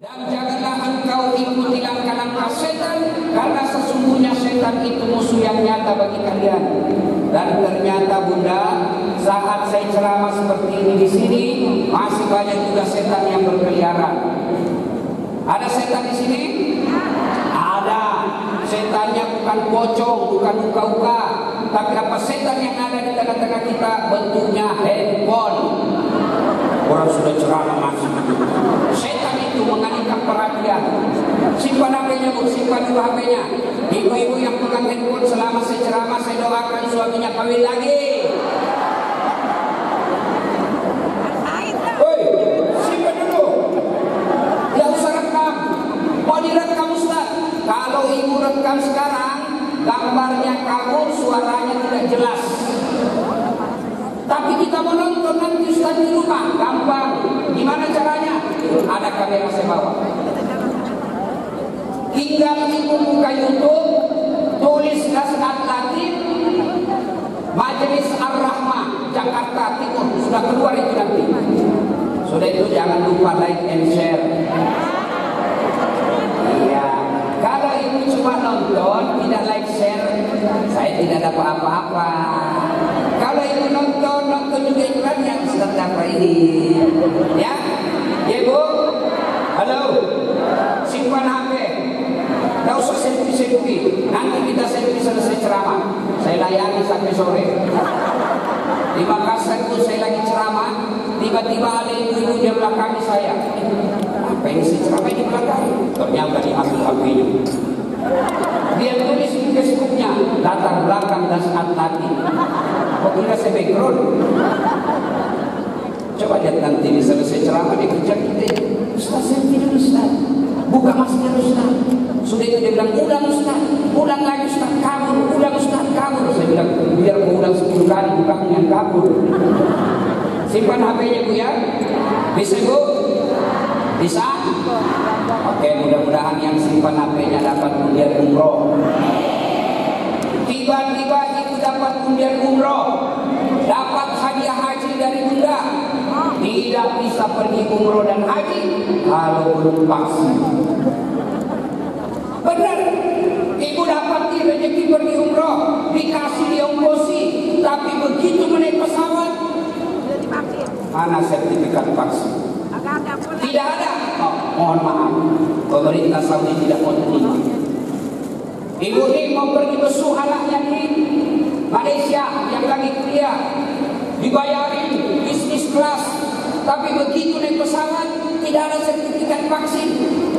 Dan janganlah engkau ikuti langkah-langkah setan, karena sesungguhnya setan itu musuh yang nyata bagi kalian. Dan ternyata Bunda, saat saya ceramah seperti ini di sini, masih banyak juga setan yang berkeliaran. Ada setan di sini? Ada. Setannya bukan pocong, bukan uka-uka, tapi apa setan yang ada di tengah-tengah kita bentuknya handphone. Orang sudah ceramah masih. Setan itu mengalihkan perhatian. Simpan HP-nya, Bu, simpan dulu HP-nya. Ibu-ibu yang pegang handphone selama saya ceramah, saya doakan suaminya kawin lagi. Woi, simpan dulu. Tidak usah rekam. Mau direkam Ustaz? Kalau ibu rekam sekarang, gambarnya kabur, suaranya tidak jelas. Tapi kita mau nonton nanti Ustaz di rumah, gampang. Gimana caranya? Ada kamera saya bawa. Tinggal ibu buka YouTube, tulis Nasihat Latif Majelis Ar-Rahmah Jakarta Timur, sudah keluar itu nanti. Sudah itu jangan lupa like and share. Iya, kalau ibu cuma nonton tidak like share, saya tidak dapat apa-apa. Kalau ibu nonton juga iklannya, Ustaz apa ini? Ya, ibu. Halo, simpan HP. Tidak usah selfie. Nanti kita selfie selesai ceramah. Saya layani sampai sore. Di Makassar itu saya lagi ceramah, tiba-tiba ada ibu-ibu di belakang saya. Apa yang saya ceramah di belakang? Ternyata diambil HP-nya. Dia tulis di Facebooknya, latar belakang Nasihat Latif. Kok kira saya background? Coba lihat nanti di selesai ceramah dia kerja kita. Ustaz selfie dulu Ustaz. Buka masker Ustaz. Sudah itu dia bilang, ulang Ustaz, ulang lagi Ustaz, kabur, ulang Ustaz, kabur. Saya bilang, biar kau ulang 10 kali, bukan yang kabur. Simpan HP-nya Bu ya. Bisa Bu? Bisa? Oke, mudah-mudahan yang simpan HP-nya dapat undian umroh. Tiba-tiba itu dapat undian umroh, dapat hadiah haji dari Bunda. Tidak bisa pergi umroh dan haji kalau belum vaksin. Benar, ibu dapat rezeki pergi umroh, dikasih diongkosi, tapi begitu menaik pesawat, mana sertifikat vaksin? Tidak ada. Oh, mohon maaf, pemerintah Saudi tidak mau terima. Ibu ini mau pergi besuh anaknya di Malaysia yang lagi kuliah, dibayarin bisnis kelas, tapi begitu naik pesawat tidak ada sertifikat vaksin,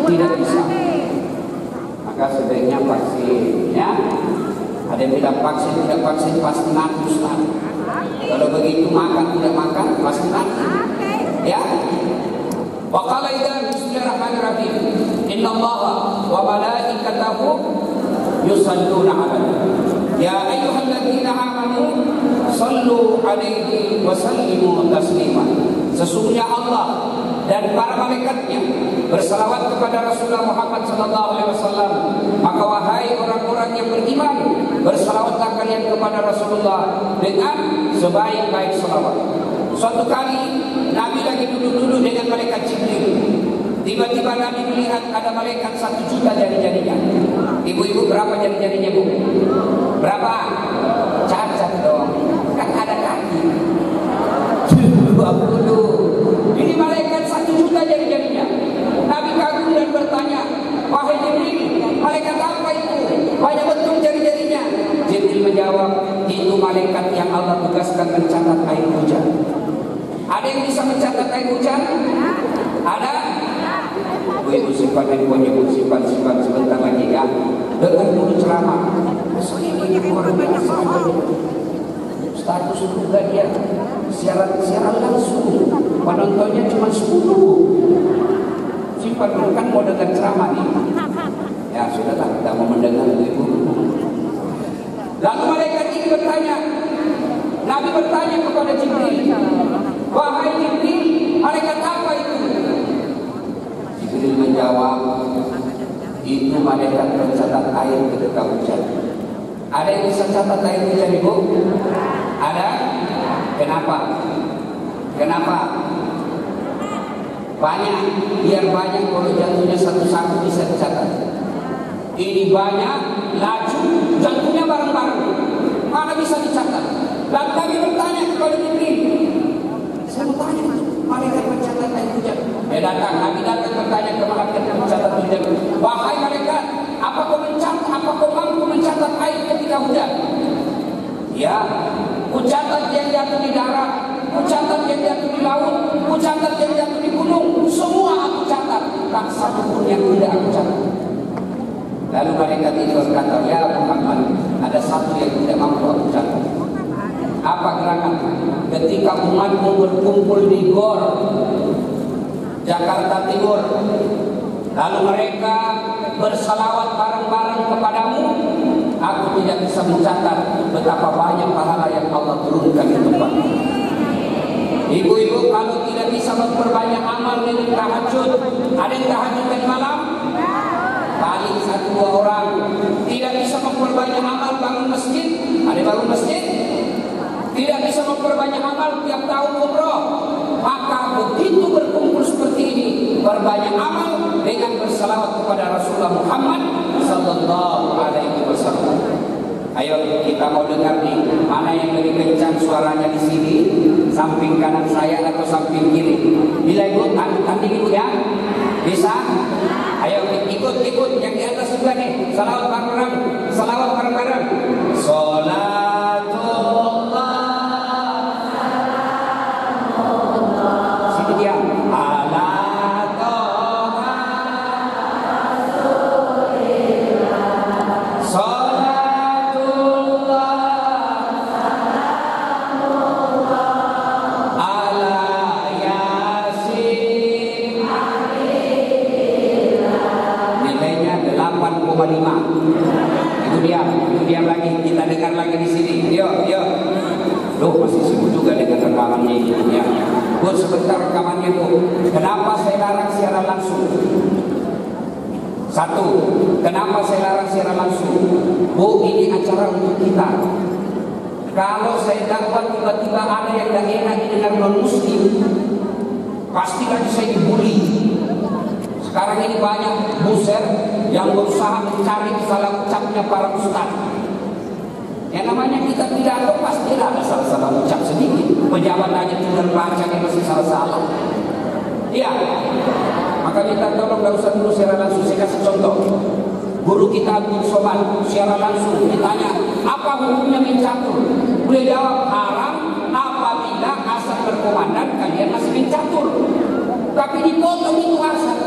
tidak bisa. Maka sebaiknya vaksin, ya. Ada yang bilang vaksin, tidak vaksin pasti mati Ustaz. Kalau begitu makan tidak makan pasti mati, ya. Wa qala idzan bismillahirrahmanirrahim. Innallaha wa malaikatahu yusalluna 'alan ya ayyuhalladzina amanu sallu 'alaihi wa sallimu taslima. Sesungguhnya Allah dan para malaikatnya bersalawat kepada Rasulullah Muhammad SAW. Maka wahai orang-orang yang beriman, bersalawatlah kalian kepada Rasulullah dengan sebaik-baik salawat. Suatu kali Nabi lagi duduk-duduk dengan malaikat Jibril. Tiba-tiba Nabi melihat ada malaikat 1 juta jari-jarinya. Ibu-ibu berapa jari-jarinya Bu? Berapa? Cacat dong, kan ada kaki 20. Ini malaikat 1 juta jari-jarinya. Nabi kagum dan bertanya, wahai Jibril, malaikat apa itu? Banyak betul jari-jarinya. Jibril menjawab, itu malaikat yang Allah tugaskan mencatat air hujan. Ada yang bisa mencatat air hujan? Ada? Ibu simpan handphonenya, simpan sebentar lagi ya. Dengar dulu ceramah. Ini luar biasa. Status juga dia siaran langsung, penontonnya cuma 10. Simpan dulu, kan mau dengar ceramah nih. Ya sudah lah, kita mau mendengar ibu. Lalu malaikat ini bertanya, Nabi bertanya kepada Jibril, wahai Jibril, malaikat apa itu? Jibril menjawab, itu malaikat pencatat air ketika hujan. Ada yang bisa catat air hujan Ibu? Ada? Kenapa? Banyak, biar banyak kalau jantungnya satu-satu bisa dicatat. Ini banyak, laju, jantungnya bareng-bareng. Mana bisa dicatat? Lalu kami bertanya kepada Jibril. Saya mau tanya, malaikat mencatat air hujan. Nabi datang bertanya ke malaikat yang mencatat hujan. Wahai malaikat, apa kau mampu mencatat air ketika hujan? Ya, ku catat yang jatuh di darat, ku catat yang jatuh di laut, ku catat yang jatuh di gunung. Semua aku catat, tak satu pun yang tidak aku catat. Lalu malaikat itu berkata, ya Muhammad, ada satu yang tidak mampu aku catat. Apa gerakan? Ketika umatmu berkumpul di Gor Jakarta Timur, lalu mereka bersalawat bareng-bareng kepadamu, aku tidak bisa mencatat betapa banyak pahala yang Allah turunkan di tempat. Ibu-ibu kalau tidak bisa memperbanyak amal dengan tahajud, ada yang tahajud tadi malam? Paling 1-2 orang. Tidak bisa memperbanyak amal bangun masjid, ada bangun masjid? Tidak bisa memperbanyak amal tiap tahun umroh. Maka begitu berkumpul seperti ini, berbanyak amal dengan bersalawat kepada Rasulullah Muhammad sallallahu alaihi wasallam. Ayo kita mau dengar nih, mana yang lebih kencang suaranya di sini, samping kanan saya atau samping kiri. Bila ikut tanding ibu ya, bisa? Ayo ikut yang di atas juga nih, salawat bareng-bareng. Salatullah. Sini dia. Itu dia lagi, kita dengar lagi di sini. Yuk. Loh, masih sibuk juga dengan rekamannya ini ya. Bu, sebentar rekamannya Bu. Kenapa saya larang secara langsung? Satu, kenapa saya larang secara langsung? Bu, ini acara untuk kita. Kalau saya dapat tiba-tiba ada yang gak enak didengar non-muslim, pasti lagi saya dibully. Sekarang ini banyak buser yang berusaha mencari salah ucapnya para ustaz. Yang namanya kita tidak tahu, pasti ada salah-salah ucap sedikit. Pejabat aja tinggal baca yang masih salah-salah. Iya. Maka kita tolong gak usah dulu secara langsung. Saya kasih contoh. Guru kita Abdul Somad secara langsung ditanya, apa hukumnya mencatur? Beliau jawab, haram apabila asal berkomandan kalian masih mencatur. Tapi dipotong itu asal.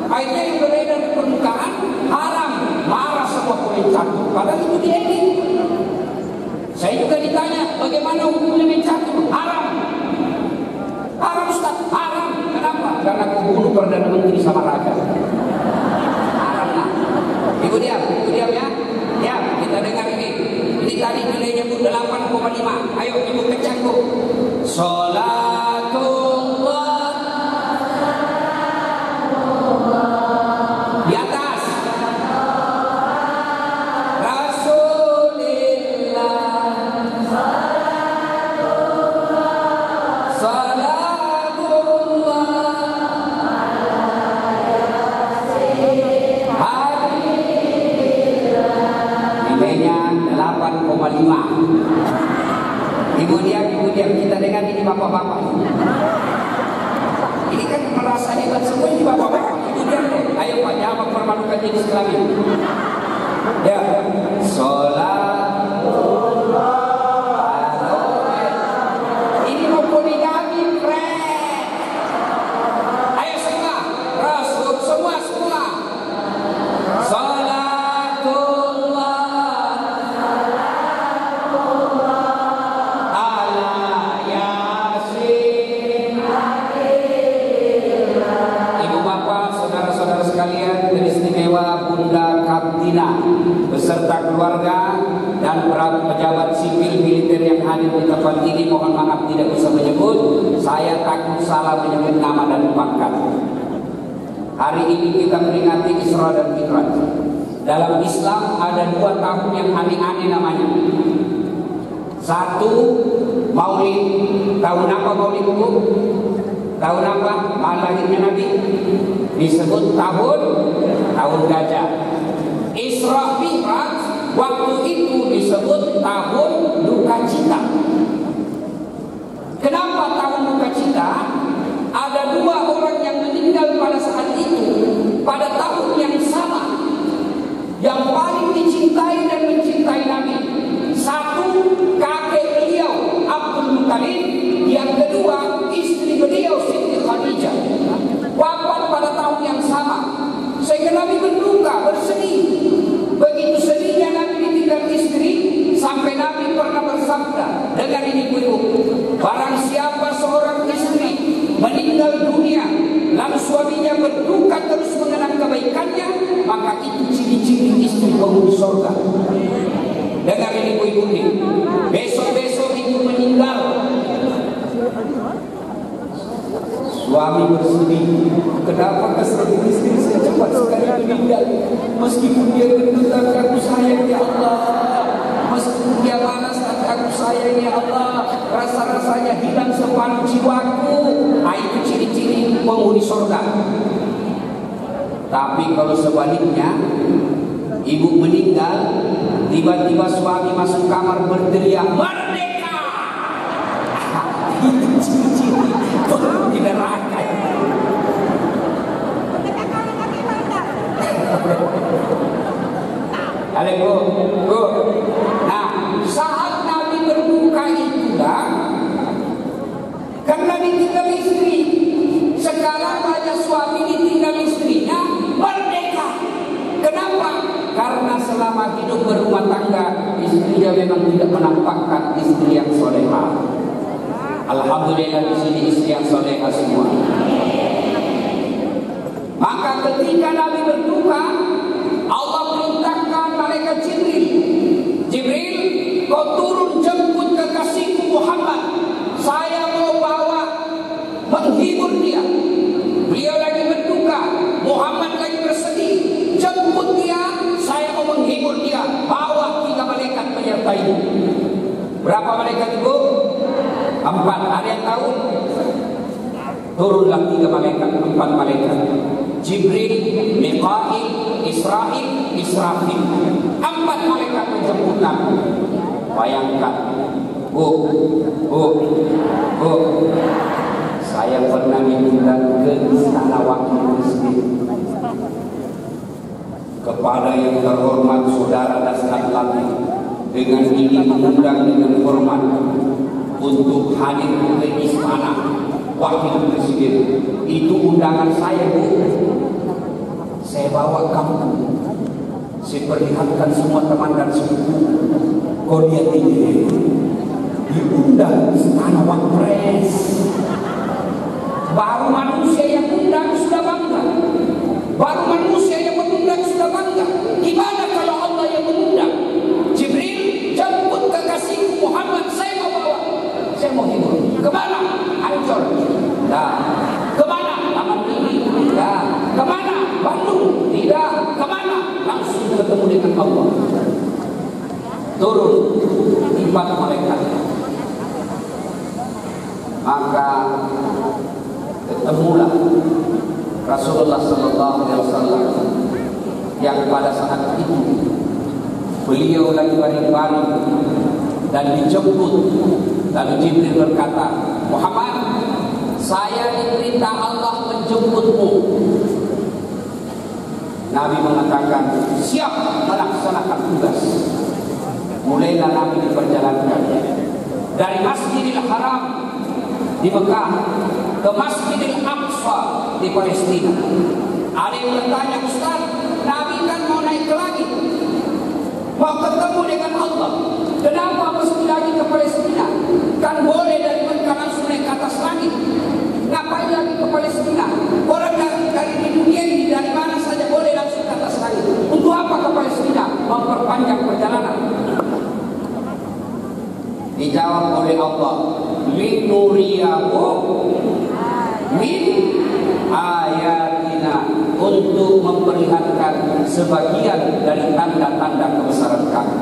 Akhirnya yang beredar di permukaan haram, marah semua mencatur. Padahal itu diedit. Saya juga ditanya, bagaimana hukumnya mencatur? Haram. Haram Ustaz, haram. Kenapa? Karena aku bunuh Perdana Menteri sama raja. Haram lah. Ibu diam ya. Ya, kita dengar ini. Ini tadi nilainya Bu 8,5. Ayo ibu kencang Bu. Salatullah. Di atas. Ibu diam, kita dengar ini bapak-bapak. Ini kan merasa hebat semua ini bapak-bapak. Ibu diam deh. Ayo Pak, jangan mempermalukan jenis kelamin. Ya, sholatullah. Ini mau poligami, friend. Ayo semua, Rasul semua. Beserta keluarga dan para pejabat sipil militer yang hadir di tempat ini, mohon maaf tidak bisa menyebut, saya takut salah menyebut nama dan pangkat. Hari ini kita peringati Isra dan Mi'raj. Dalam Islam ada 2 tahun yang aneh-aneh namanya. Satu, Maulid. Tahun apa Maulid itu? Tahun apa? Tahun lahirnya Nabi disebut tahun gajah. Isra Mi'raj waktu itu disebut tahun duka cita. Kenapa tahun duka cita? Ada dua orang yang meninggal pada saat itu, pada tahun yang sama, yang paling dicintai dan mencintai Nabi. Satu, kakek beliau Abdul Muttalib. Yang kedua, istri beliau Siti Khadijah. Wafat pada tahun yang sama. Sehingga Nabi berduka, bersedih. Begitu sedihnya Nabi ditinggal istri, sampai Nabi pernah bersabda, dengar ini ibu-ibu, barang siapa seorang istri meninggal dunia, lalu suaminya berduka terus mengenang kebaikannya, maka itu ciri-ciri istri penghuni surga. Dengar ini ibu-ibu ini, besok-besok ibu meninggal, suami bersedih, kenapa keserbu istri saya cepat sekali meninggal? Meskipun dia gendut tapi aku sayang ya Allah, meskipun dia panas tapi aku sayang ya Allah, rasa-rasanya hilang separuh jiwaku. Itu ciri-ciri penghuni surga. Tapi kalau sebaliknya, ibu meninggal, tiba-tiba suami masuk kamar berteriak merdeka. Itu ciri-ciri penghuni neraka. Bu. Nah, saat Nabi berduka itulah karena ditinggal istri. Sekarang banyak suami ditinggal istrinya merdeka. Kenapa? Karena selama hidup berumah tangga, istrinya memang tidak menampakkan istri yang solehah. Alhamdulillah di sini istri yang solehah semua. Maka ketika Nabi berduka, Allah perintahkan malaikat Jibril, kau turun jemput kekasihku Muhammad. Saya mau bawa menghibur dia. Beliau lagi berduka, Muhammad lagi bersedih. Jemput dia, saya mau menghibur dia. Bawa 3 malaikat menyertai. Berapa malaikat itu? 4. Ada yang tahu? Turunlah 3 malaikat, 4 malaikat. Jibril, Mikail, Israfil. 4 malaikat menjemput Nabi. Bayangkan, Bu, saya pernah diundang ke Istana Wakil Presiden. Kepada yang terhormat Saudara Dasar Latif, dengan ini mengundang dengan hormat untuk hadir ke Istana Wakil Presiden. Itu undangan saya, Bu. Saya bawa kamu, saya perlihatkan semua teman dan sepupu. Kau lihat ini, diundang Istana Wapres. Baru manusia yang undang sudah bangga. Baru manusia yang mengundang sudah bangga. Gimana kalau Allah yang mengundang? Jibril, jemput kekasihku Muhammad, saya mau bawa. Saya mau hibur. Kemana? Ancol. Nah, kemana? Taman Mini. Nah, kemana? Bandung. Tidak. Kemana? Langsung ketemu dengan Allah. Turun 4 malaikat. Maka ketemulah Rasulullah Sallallahu Alaihi Wasallam yang pada saat itu beliau lagi baring-baring dan dijemput. Lalu Jibril berkata, Muhammad, saya diperintah Allah menjemputmu. Nabi mengatakan, siap melaksanakan tugas. Mulailah Nabi diperjalankan dari Masjidil Haram di Mekah ke Masjidil Aqsa di Palestina. Ada yang bertanya, Ustaz, Nabi kan mau naik ke langit, mau ketemu dengan Allah, kenapa mesti lagi ke Palestina? Kan boleh dari Mekah langsung naik ke atas langit. Ngapain lagi ke Palestina? Orang dari di dunia ini dari mana saja boleh langsung ke atas langit. Untuk apa ke Palestina? Memperpanjang perjalanan. Dijawab oleh Allah, linuriyahu min ayatina, untuk memperlihatkan sebagian dari tanda-tanda kebesaran kami.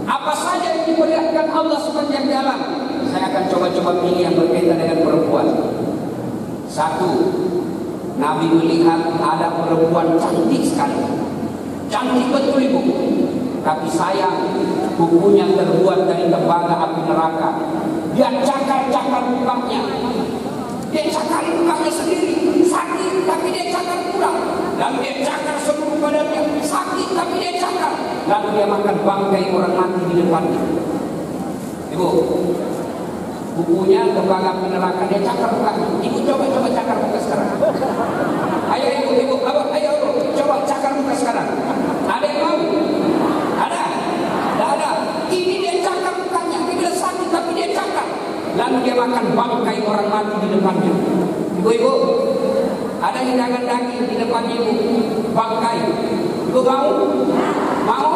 Apa saja yang diperlihatkan Allah sepanjang jalan? Saya akan coba-coba pilih yang berkaitan dengan perempuan. Satu, Nabi melihat ada perempuan cantik sekali, cantik betul ibu. Tapi sayang, kukunya terbuat dari tembaga api neraka. Dia cakar-cakar mukanya. Dia cakar mukanya sendiri, sakit tapi dia cakar pula. Lalu dia cakar seluruh badannya, sakit tapi dia cakar. Lalu dia makan bangkai orang mati di depannya. Ibu, bukunya tembaga api neraka, dia cakar mukanya. Ibu coba cakar muka sekarang. Ayo ibu, ayo coba cakar muka sekarang. Ada yang mau? Ada? Tidak ada. Ini dia cakar mukanya, dia sakit tapi dia cakar. Lalu dia makan bangkai orang mati di depannya. Ibu, ada hidangan daging di depan ibu, bangkai. Ibu mau? Mau?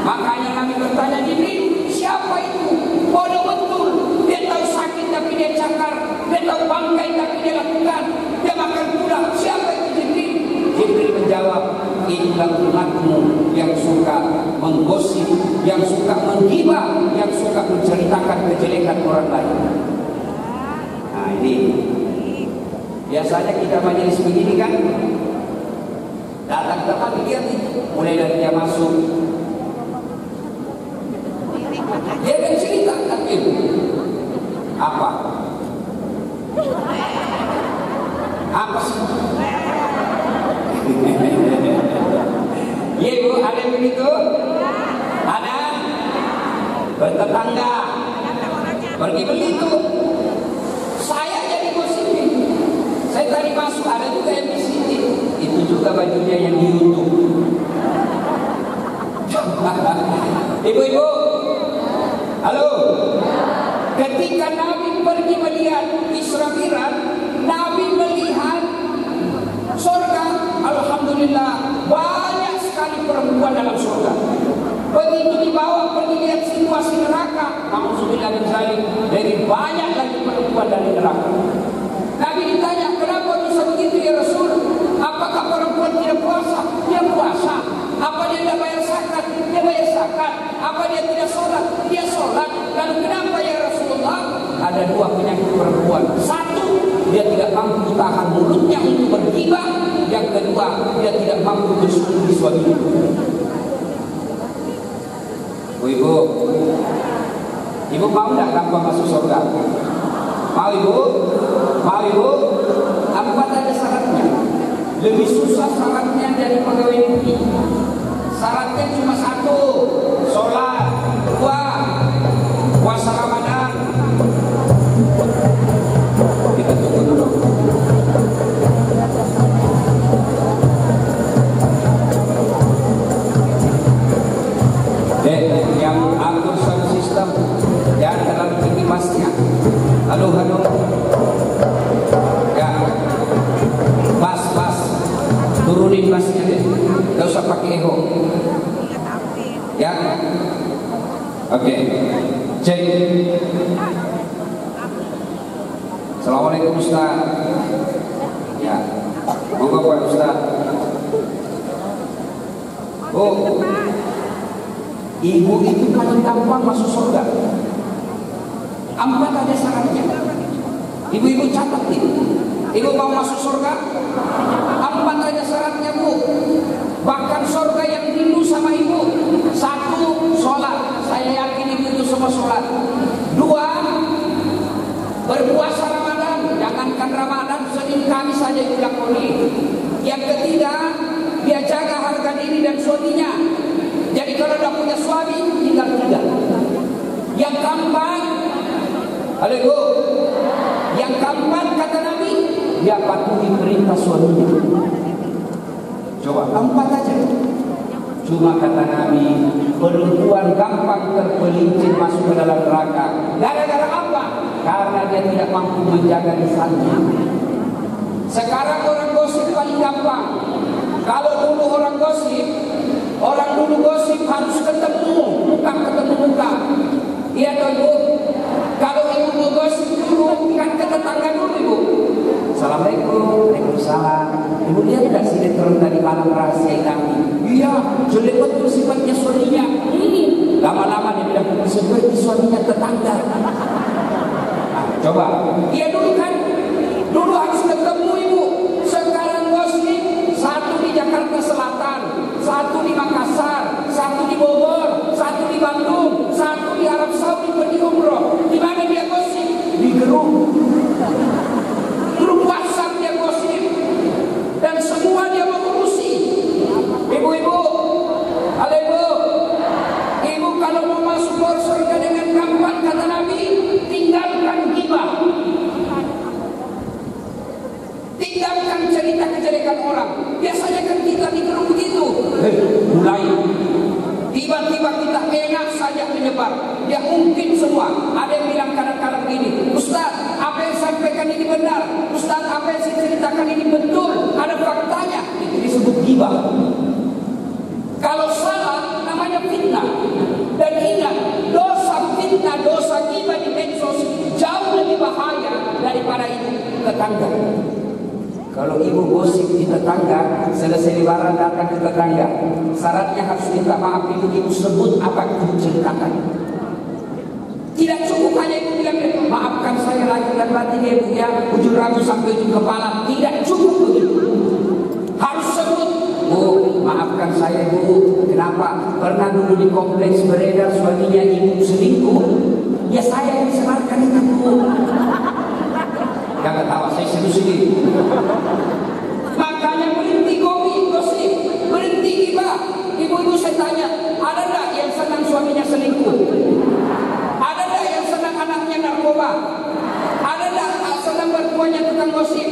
Makanya Nabi bertanya, Jibril, siapa itu? Bodoh betul. Dia tahu sakit tapi dia cakar. Dia tahu bangkai tapi dia lakukan. Dia makan pula. Siapa itu Jibril? Jibril menjawab, inilah umatmu yang suka menggosip, yang suka menghibah, yang suka menceritakan kejelekan orang lain. Nah ini biasanya kita majelis begini kan, datang teman lihat itu, mulai dari dia masuk, dia akan ceritakan itu apa sih? Iya ibu, ada yang begitu? Ada? Bertetangga pergi begitu. Saya jadi gosipin. Saya tadi masuk, ada juga yang di sini. Itu juga bajunya yang di YouTube. Ibu-ibu, halo. Ketika Nabi pergi melihat Isra Mi'raj, Nabi melihat surga. Alhamdulillah, banyak sekali perempuan dalam surga. Begitu dibawa pergi lihat situasi neraka, Alhamdulillah dari banyak lagi perempuan dari neraka. Nabi ditanya, kenapa bisa begitu ya Rasul? Apakah perempuan tidak puasa? Dia puasa. Apa dia tidak bayar zakat? Dia bayar zakat. Apa dia tidak sholat? Dia sholat. Lalu kenapa ya Rasulullah? Ada dua penyakit perempuan. Satu, dia tidak mampu tahan mulutnya untuk bergibah. Yang kedua, dia tidak mampu bersyukur di suaminya. Ibu mau tidak gampang masuk surga? Mau ibu? Mau ibu? Empat ada syaratnya. Lebih susah syaratnya dari pegawai negeri. Syaratnya cuma satu, sholat. Dua, puasa Ramadan. Kita tunggu dulu. Yang atur sound system, jangan terlalu tinggi bassnya. Halo. Ya, bass, turunin bassnya deh. Gak usah pakai echo. Ya, oke. Cek. Assalamualaikum Ustaz. Ya, monggo Pak Ustaz. Ibu itu paling gampang masuk surga. Empat ada syaratnya. Ibu-ibu catat nih. Ibu mau masuk surga? Empat ada syaratnya bu. Bahkan surga yang rindu sama ibu. Satu, sholat. Saya yakin ibu itu semua sholat. Dua, berpuasa Ramadan. Jangankan Ramadan, Senin Kamis saja ibu lakoni. Yang ketiga, dia jaga harga diri dan suaminya. Jadi kalau dah punya suami, tinggal 3. Yang keempat, halo ibu, yang keempat kata Nabi, dia patuhi perintah suaminya. Coba 4 aja. Cuma kata Nabi, perempuan gampang terpelincir masuk ke dalam neraka. Gara-gara apa? Karena dia tidak mampu menjaga lisannya. Sekarang orang gosip paling gampang. Kalau dulu orang gosip harus ketemu muka. Iya toh ibu. Kalau ibu mau gosip dulu, kan ke tetangga dulu ibu. Assalamualaikum, waalaikumsalam. Ibu lihat tidak sinetron tadi malam rahasia Nabi? Iya, jelek betul sifatnya suaminya. Lama-lama dia bilang seperti suaminya tetangga. Nah, coba. Iya dulu kan. Dulu harus ketemu ibu. Sekarang gosip, satu di Jakarta Selatan, satu di Makassar, satu di Bogor, satu di Bandung, satu di Arab Saudi pergi umroh. Di mana dia gosip? Di grup WhatsApp dia gosip, dan semua dia mengurusi. Ibu-ibu, halo ibu, kalau mau masuk surga dengan gampang kata Nabi, tinggalkan ghibah, tinggalkan cerita kejelekan orang. Biasanya kan kita di grup begitu, mulai tiba-tiba kita enak saja menyebar. Ya mungkin semua. Ada yang bilang kadang-kadang begini, Ustaz, apa yang sampaikan ini benar, Ustaz, apa yang saya ceritakan ini betul, ada faktanya. Itu disebut ghibah. Kalau salah namanya fitnah. Dan ingat, dosa fitnah, dosa ghibah di medsos jauh lebih bahaya daripada itu tetangga. Kalau ibu gosip di tetangga, selesai lebaran datang ke tetangga, syaratnya harus minta maaf ibu sebut apa yang ibu ceritakan. Tidak cukup hanya ibu bilang, maafkan saya lahir dan batin ya ibu ya, ujung rambut sampai ujung kepala. Tidak cukup begitu. Harus sebut, Bu, maafkan saya Bu, kenapa? Pernah dulu di kompleks beredar suaminya ibu selingkuh. Ya saya yang sebarkan itu Bu. Jangan ketawa, saya serius ini. Makanya berhenti gosip, berhenti ghibah. Ibu-ibu saya tanya, ada tak yang senang suaminya selingkuh? Ada tak yang senang anaknya narkoba? Ada tak senang bertuanya tukang gosip?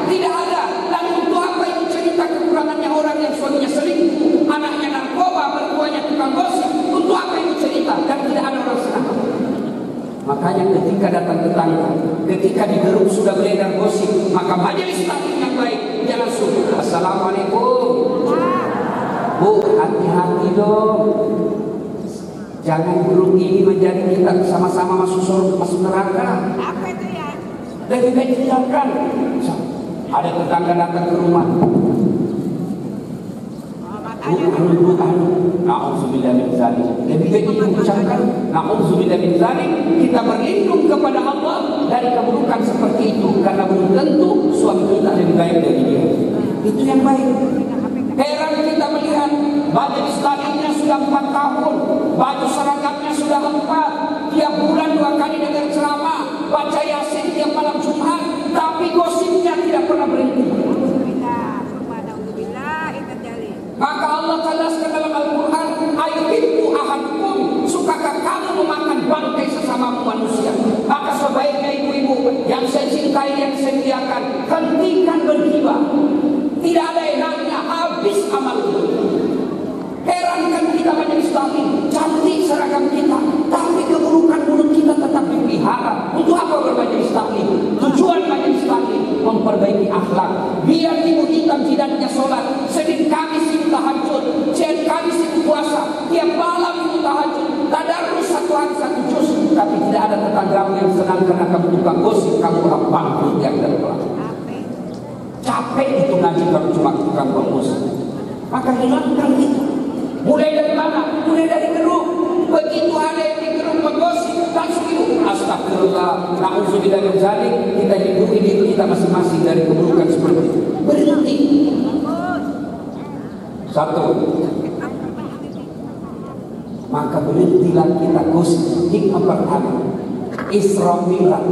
Tidak ada. Dan untuk apa itu cerita kekurangannya orang yang suaminya selingkuh, anaknya narkoba, bertuanya tukang gosip? Untuk apa itu cerita? Dan tidak ada orang senang. Makanya ketika datang tetangga, ketika di grup sudah beredar gosip, maka majelis taklim yang baik dia langsung, Assalamualaikum Bu, hati-hati dong, jangan grup ini menjadi kita sama-sama masuk neraka. Apa itu ya? Lebih baik tinggalkan. Ada tetangga datang ke rumah, na'udzubillah min dzalik. Lebih baik diucapkan na'udzubillah min dzalik. Kita berlindung kepada Allah dari keburukan seperti itu, karena belum tentu suami kita lebih baik dari dia. Itu yang baik. Heran kita melihat majelis taklimnya sudah 4 tahun, baju seragamnya sudah 4, tiap bulan 2 kali dengar ceramah, baca Yasin tiap malam Jumat, tapi gosipnya tidak pernah berhenti. Maka Allah jelaskan dalam Al-Quran, ayuhibbu ahadukum, sukakah kamu memakan bangkai sesama manusia? Maka sebaiknya ibu-ibu yang saya cintai, yang saya muliakan, hentikan berghibah. Tidak ada enaknya, habis amal itu. Heran kan kita majelis taklim, cantik seragam kita, tapi keburukan mulut kita tetap dipelihara. Untuk apa bermajelis taklim? Tujuan majelis taklim memperbaiki akhlak. Biar ibu hitam jidatnya sholat, Senin Kamis ibu tahajud, Senin Kamis ibu puasa, tiap malam ibu tahajud, tadarus 1 hari 1 juz. Tapi tidak ada tetanggamu yang senang karena kamu tukang gosip, kamu orang bangkrut yang terbelah. Capek itu ngaji kalau cuma tukang gosip. Maka hilangkan itu. Mulai dari mana? Mulai dari grup. Begitu ada yang di grup menggosip, langsung ibu, astagfirullah, na'udzubillah min dzalik. Kita lindungi diri kita masing-masing dari keburukan seperti itu. Berhenti. 1. Maka berhentilah kita gosip. Hikmah pertama, Israfillah.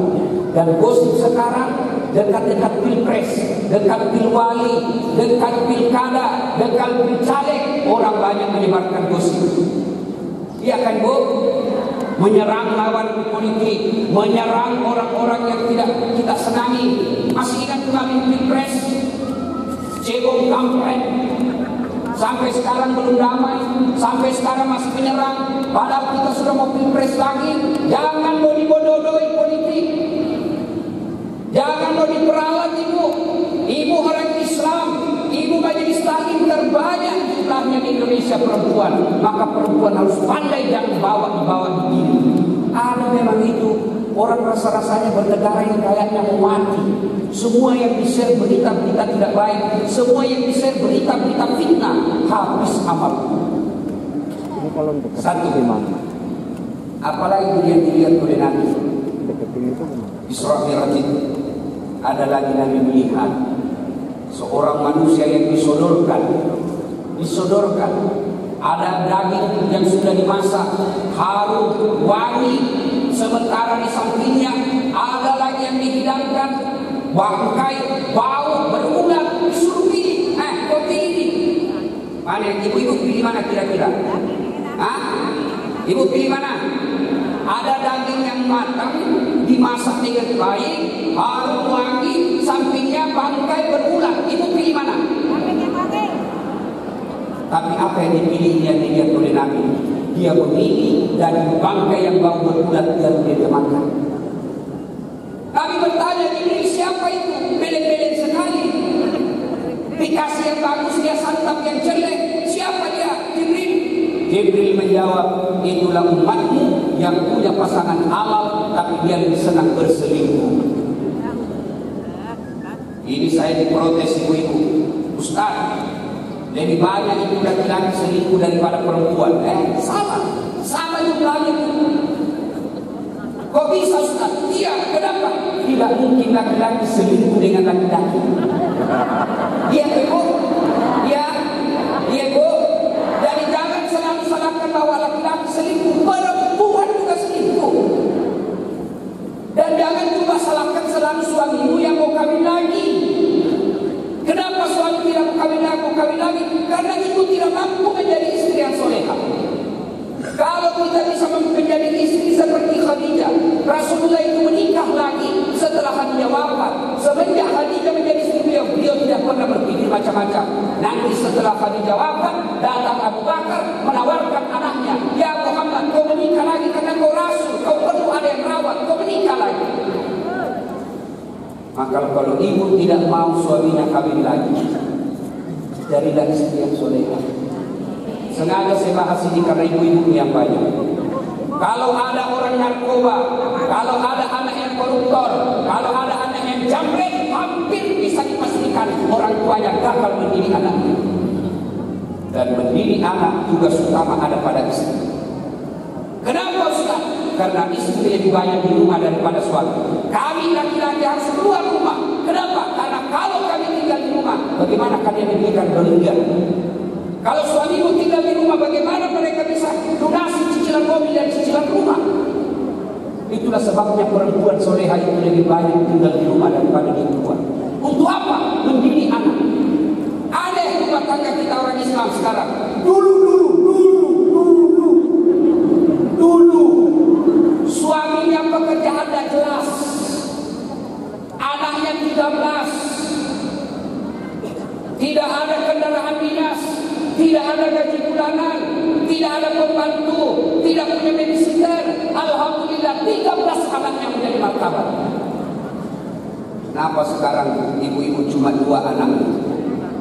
Dan gosip sekarang dekat-dekat pilpres, dekat pilwali, dekat pilkada, dekat pilcaleg, orang banyak menyebarkan gosip. Iya kan Bu? Menyerang lawan politik, menyerang orang-orang yang tidak kita senangi. Masih ingat kemarin pilpres, cebong kampret, sampai sekarang belum damai, sampai sekarang masih menyerang. Padahal kita sudah mau pilpres lagi. Jangan mau dibodoh-bodohi politik. Jangan mau diperalat ibu. Ibu orang Islam, ibu majelis taklim terbanyak jumlahnya di Indonesia perempuan. Maka perempuan harus pandai dan dibawa begini. Ada memang itu orang rasa-rasanya bernegara yang kayaknya mau mati. Semua yang di-share berita-berita tidak baik, semua yang di-share berita-berita fitnah, habis amal. Satu, apalagi yang dilihat oleh Nabi Isra Mi'raj. Ada lagi Nabi melihat seorang manusia yang disodorkan ada daging yang sudah dimasak, harum, wangi, sementara di sampingnya ada lagi yang dihidangkan, bangkai, bau, berulat, disuruh pilih. Kau pilih ini. Mana ibu-ibu pilih mana kira-kira? Ibu pilih mana? Ada daging yang matang, dimasak dengan baik, harum, wangi, sampingnya bangkai, berulat. Ibu pilih mana? Tapi apa yang dipilih yang dilihat oleh Nabi? Dia memilih dari bangkai yang bau berulat yang dia makan. Nabi bertanya, Jibril, siapa itu? Beleng-beleng sekali. Dikasih yang bagus, dia santap yang jelek. Siapa dia? Jibril. Jibril menjawab, itulah umatmu yang punya pasangan halal, tapi dia lebih senang berselingkuh. Ini saya diprotes ibu-ibu. Ustaz, lebih banyak itu laki-laki selingkuh daripada perempuan. Sama jumlahnya. Kok bisa Ustaz? Iya, kenapa? Tidak mungkin laki-laki selingkuh dengan laki-laki. Iya ibu? Iya ibu? Jadi jangan selalu salahkan bahwa laki-laki selingkuh, perempuan juga selingkuh. Dan jangan juga salahkan selalu suamimu yang mau kawin lagi. Kenapa suami tidak mau kawin lagi? Karena itu tidak mampu menjadi istri yang soleha. Kalau kita bisa menjadi istri seperti Khadijah, Rasulullah itu menikah lagi setelah Khadijah wafat. Semenjak Khadijah menjadi istri beliau tidak pernah berpikir macam-macam. Nanti setelah Khadijah wafat, datang Abu Bakar menawarkan anaknya, ya Muhammad, kau menikah lagi karena kau Rasul, kau perlu ada yang rawat, kau menikah lagi. Maka kalau ibu tidak mau suaminya kawin lagi, carilah istri yang soleha. Sengaja saya bahas ini karena ibu-ibu yang banyak. Kalau ada orang narkoba, kalau ada anak yang koruptor, kalau ada anak yang jambret, hampir bisa dipastikan orang tuanya gagal mendidik anaknya. Dan mendidik anak tugas utama ada pada istri. Kenapa Ustaz? Karena istri lebih banyak di rumah daripada suami. Kami laki-laki harus keluar rumah. Kenapa? Karena kalau kami tinggal di rumah, bagaimana kalian diberikan berlian? Kalau suamimu tinggal di rumah, bagaimana mereka bisa lunasi cicilan mobil dan cicilan rumah? Itulah sebabnya perempuan soleha itu lebih banyak tinggal di rumah daripada di luar. Untuk apa? Mendidik anak. Aneh rumah tangga kita orang Islam sekarang. Dulu suaminya pekerjaan tidak jelas, anaknya 13, tidak ada kendaraan dinas, tidak ada gaji bulanan, tidak ada pembantu, tidak punya babysitter. Alhamdulillah 13 anaknya menjadi martabat. Kenapa sekarang ibu-ibu cuma 2 anak?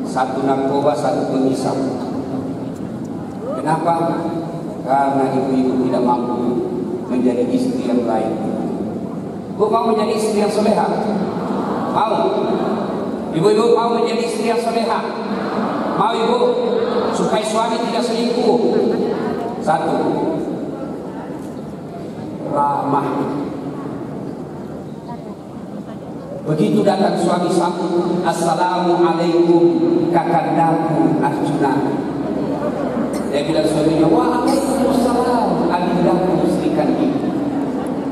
Satu narkoba, satu pengisap. Kenapa? Karena ibu-ibu tidak mampu menjadi istri yang baik. Bu mau menjadi istri yang soleha? Mau? Ibu-ibu mau menjadi istri yang soleha? Mau ibu? Supaya suami tidak selingkuh. 1, ramah. Begitu datang suami sambut, assalamualaikum kakandaku Arjuna. Dia bilang suaminya, waalaikumsalam adindaku istrikan ini.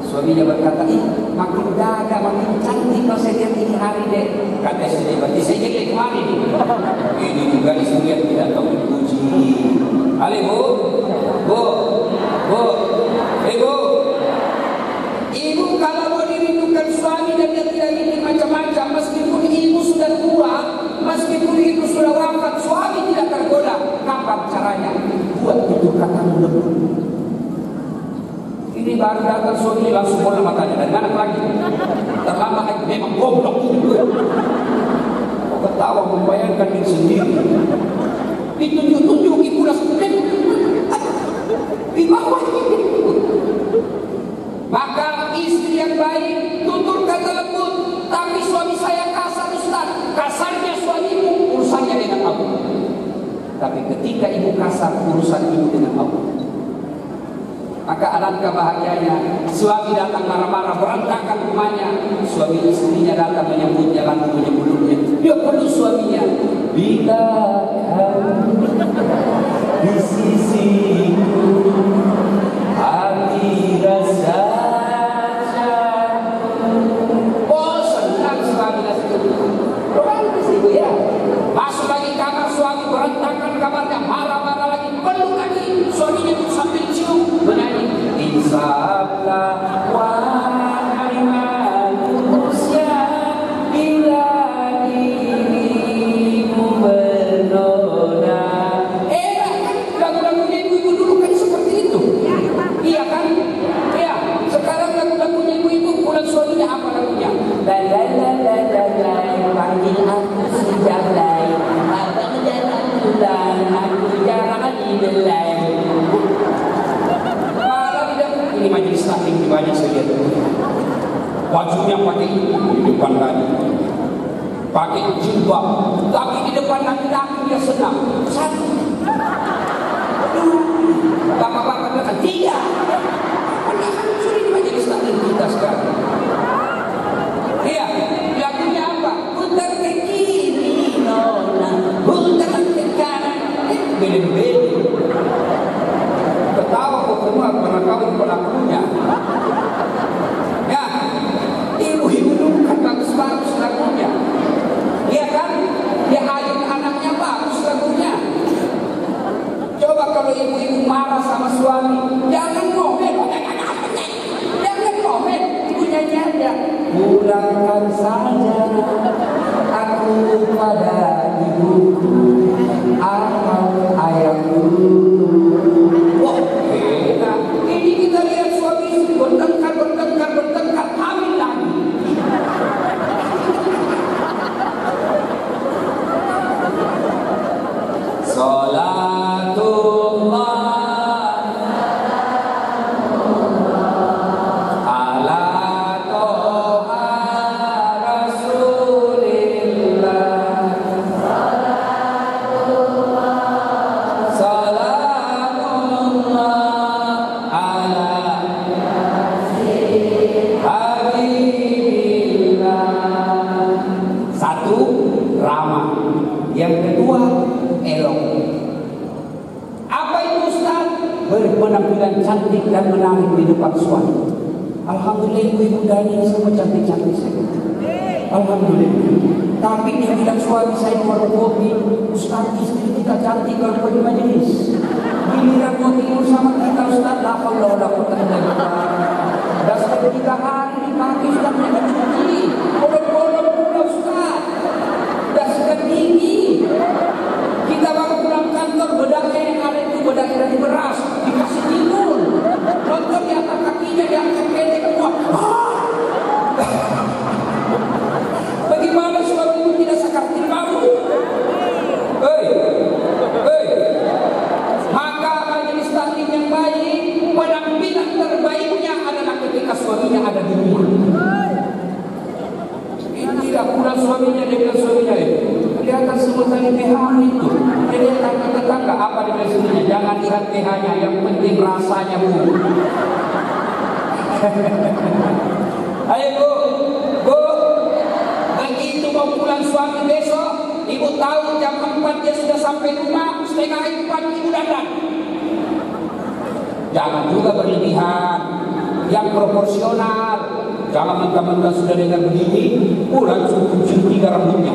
Suaminya berkata, makin gagah, makin cantik kalau saya lihat ini hari deh. Kata istri, berarti saya jadi kemarin nih. Ini juga istri yang tidak tahu dipuji. Halo bu, ibu kalau mau dirindukan suami dan dia tidak ingin macam-macam, meskipun ibu sudah tua, meskipun ibu sudah wafat, suami tidak tergoda. Apa caranya? Buat itu katamu lembut. Ini baru datang suami langsung bola matanya. Dari mana lagi? Terlambat memang goblok itu. Kau ketawa membayangkan diri sendiri. Ditunjuk-tunjuk ibu langsung di bawah ini. Maka istri yang baik tutur kata lembut. Tapi suami saya kasar Ustaz. Kasarnya suamimu urusannya dengan Allah. Tapi ketika ibu kasar, urusan ibu dengan Allah. Maka alangkah bahagianya suami datang marah-marah berantakan rumahnya, suami istrinya datang menyambutnya lalu menyebutnya. Dia perlu suaminya, bila kamu di sisiku hati rasa jatuh. Oh senang suami nasihat romantis ibu ya. Masuk lagi kamar suami berantakan kamarnya, marah-marah lagi, perlu lagi suaminya sambil cium menyanyi, insaflah wahai manusia bila dirimu bernoda. Kan lagu-lagunya ibu-ibu dulu kan seperti itu. Iya kan? Iya. Sekarang lagu-lagunya ibu-ibu pulang suaminya apa lagunya? La la la la la la, panggil aku sejak lain, abang jarang pulang, aku jarang dibelai. Ini majelis taklim di banyak saya lihat. Bajunya pakai di depan tadi, pakai jilbab, tapi di depan laki-laki dia senang. Satu, bapak-bapak bilang tiga. Padahal sudah di majelis taklim kita sekarang. Iya, lagunya apa? Putar ke kiri, nona, putar ke kanan, beda-beda. Ketawa kok semua karena kamu pelakunya. Ya, ibu-ibu dulu kan bagus-bagus lagunya. Iya kan? Dia ayun anaknya bagus lagunya. Coba kalau ibu-ibu marah sama suami, jangan ngomel, jangan ngomel, ibu nyanyi aja. Pulangkan saja aku pada ibuku atau ayahku. Ini kita lihat suami bertengkar, hamil lagi. Salatullah ala toha rasulillah. Satu, ramah. Yang kedua, elok. Apa itu Ustaz? Berpenampilan cantik dan menarik di depan suami. Alhamdulillah ibu-ibu Dani semua cantik-cantik saja. Alhamdulillah. Tapi dia bilang suami saya warung kopi, Ustaz istri kita cantik kalau pergi majelis. Giliran mau tidur sama kita Ustaz, la haula wala quwwata illa billah. Dah sampai 3 hari dipakai Ustaz menjadi cuci. Bolong-bolong pula Ustaz. Dah sudah tinggi. Kita baru pulang kantor, bedaknya yang ada itu bedak dari beras, dikasih timun. Nonton di atas kakinya, diangkat pendek semua. Bagaimana suamimu tidak sakaratul maut? Maka majelis taklim yang baik, penampilan terbaiknya adalah ketika suaminya ada di rumah. Tidak pula suaminya dengan suaminya itu. Kelihatan semua tadi PH itu. Jadi tetangga apa di sini? Jangan lihat PH-nya, yang penting rasanya bu. Ayo bu, begitu mau pulang suami besok, ibu tahu jam 4 dia sudah sampai rumah, setengah 4 ibu datang. Jangan juga berlebihan, yang proporsional. Jangan mentah-mentah sudah dengar begini, langsung kucing 3 rambutnya.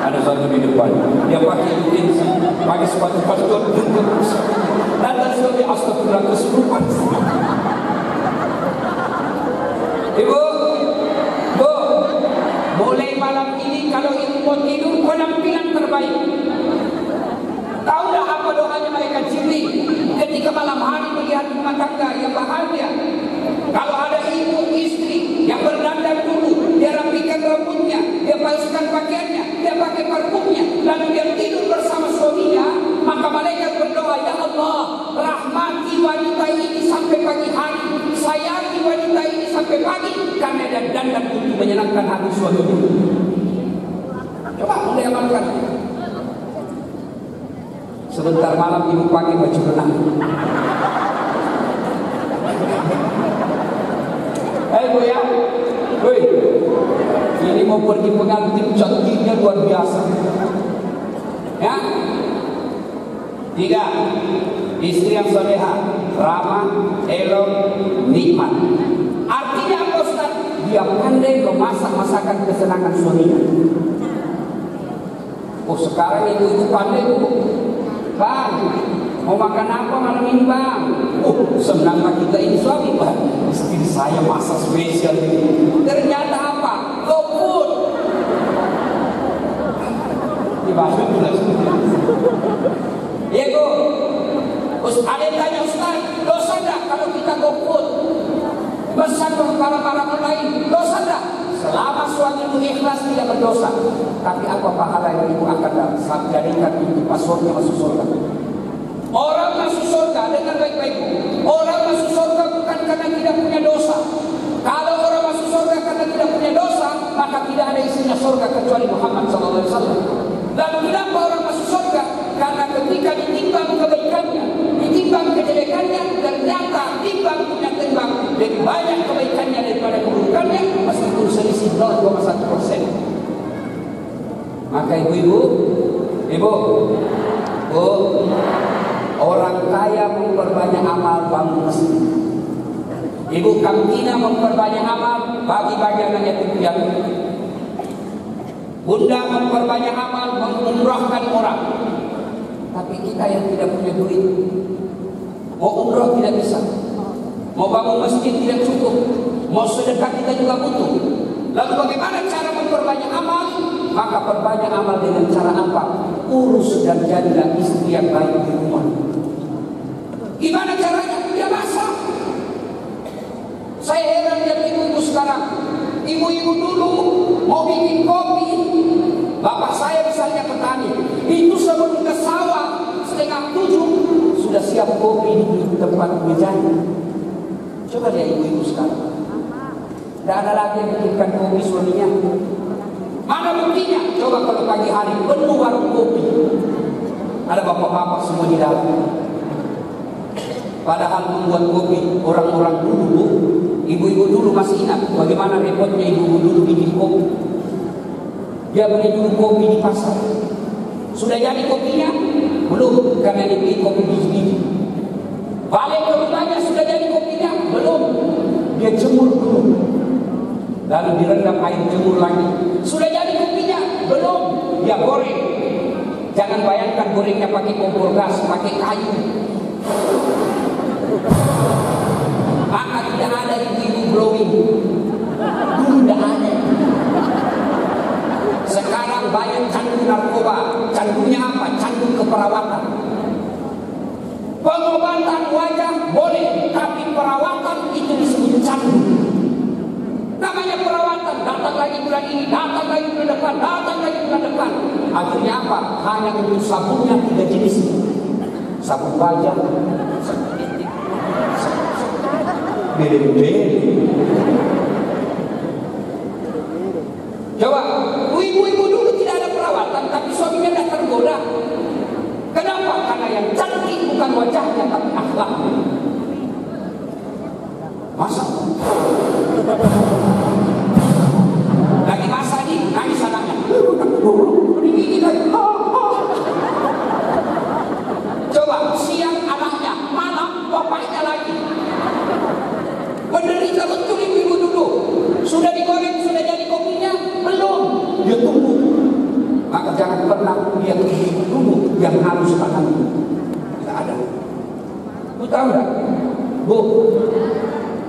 Ada satu di depan, dia pakai utensi, pakai sepatu pastor, dan suami astagfirullah kesurupan. Ibu, mulai malam ini kalau ibu mau tidur, penampilan terbaik. Tahu dah apa doanya malaikat Jibril ketika malam hari melihat rumah tangga yang bahagia? Kalau ada ibu istri yang berdandan dulu, dia rapikan rambutnya, dia basuhkan pakaiannya, dia pakai parfumnya, lalu dia tidur bersama suaminya, maka malaikat berdoa, ya Allah, rahmati wanita ini sampai pagi hari, sayangi wanita ini sampai pagi, karena dia dandan untuk menyenangkan hati suaminya. Coba mulai amalkan. Sebentar malam ibu pakai baju renang. Bu ya, woi, ini mau pergi pengantin cantiknya luar biasa. Ya, 3, istri yang soleha, ramah, elok, nikmat. Artinya apa Ustaz? Dia pandai memasak masakan kesenangan suaminya. Oh sekarang ibu-ibu pandai bu, bang, mau makan apa malam ini bang? Oh senang kita ini suami bang, istri saya masak spesial ini. Ternyata apa? GoFood. Dimaksud jelas. Ya bu, ada yang tanya Ustaz, dosa enggak kalau kita GoFood? Pesan para lain, dosa enggak? Selama suamimu ikhlas tidak berdosa. Tapi apa pahala yang ibu akan jadikan itu paspornya masuk surga? Orang masuk surga, dengar baik-baik. Orang masuk surga bukan karena tidak punya dosa. Kalau orang masuk surga karena tidak punya dosa, maka tidak ada isinya surga kecuali Muhammad SAW. Lalu kenapa orang masuk surga? Karena ketika ditimbang kebaikannya, ditimbang kejelekannya, ternyata timbang lebih banyak kebaikannya daripada keburukannya, meskipun selisih 0,1%. Maka ibu, orang kaya memperbanyak amal bangun masjid. Ibu kantina memperbanyak amal bagi-bagi anak yatim piatu. Bunda memperbanyak amal mengumrahkan orang. Tapi kita yang tidak punya duit, mau umrah tidak bisa, mau bangun masjid tidak cukup, mau sedekah kita juga butuh. Lalu bagaimana cara memperbanyak amal? Maka perbanyak amal dengan cara apa? Urus dan jadilah istri yang baik di rumah. Gimana caranya? Dia masak. Saya heran lihat ibu-ibu sekarang. Ibu-ibu dulu mau bikin kopi, bapak saya misalnya petani, itu sebelum ke sawah 6:30 sudah siap kopi di tempat mejanya. Coba lihat ibu-ibu sekarang. Tidak ada lagi yang bikinkan kopi suaminya. Mana buktinya? Coba kalau pagi hari penuh warung kopi, ada bapak-bapak semua di dalam. Padahal membuat kopi orang-orang dulu, ibu-ibu dulu masih ingat bagaimana repotnya ibu-ibu dulu bikin kopi. Dia beli dulu kopi di pasar. Sudah jadi kopinya? Belum, karena dia beli kopi biji-biji. Balik ke rumahnya sudah jadi kopinya? Belum, dia jemur dulu. Lalu direndam air jemur lagi. Sudah jadi kopinya? Belum, dia goreng. Jangan bayangkan gorengnya pakai kompor gas, pakai kayu. Maka tidak ada ibu-ibu glowing. Dulu tidak ada. Sekarang banyak candu narkoba. Candunya apa? Candu keperawatan. Pengobatan wajah boleh, tapi perawatan itu disebut candu. Namanya perawatan, datang lagi bulan ini, datang lagi bulan depan, datang lagi bulan depan. Akhirnya apa? Hanya untuk sabunnya 3 jenis. Sabun wajah, sabun titik, beli-beli. Coba, ibu-ibu dulu tidak ada perawatan, tapi suaminya tidak tergoda. Kenapa? Karena yang cantik bukan wajahnya, tapi akhlaknya. Masa? Lagi masa nih, nangis anaknya. Ini lagi. Coba, siang anaknya, malam bapaknya lagi. Menderita betul ibu-ibu dulu. Sudah digoreng, sudah jadi kopinya? Belum. Dia tunggu. Maka jangan pernah dia ibu dulu yang harus tangan. Tidak ada. Bu tahu enggak? Bu,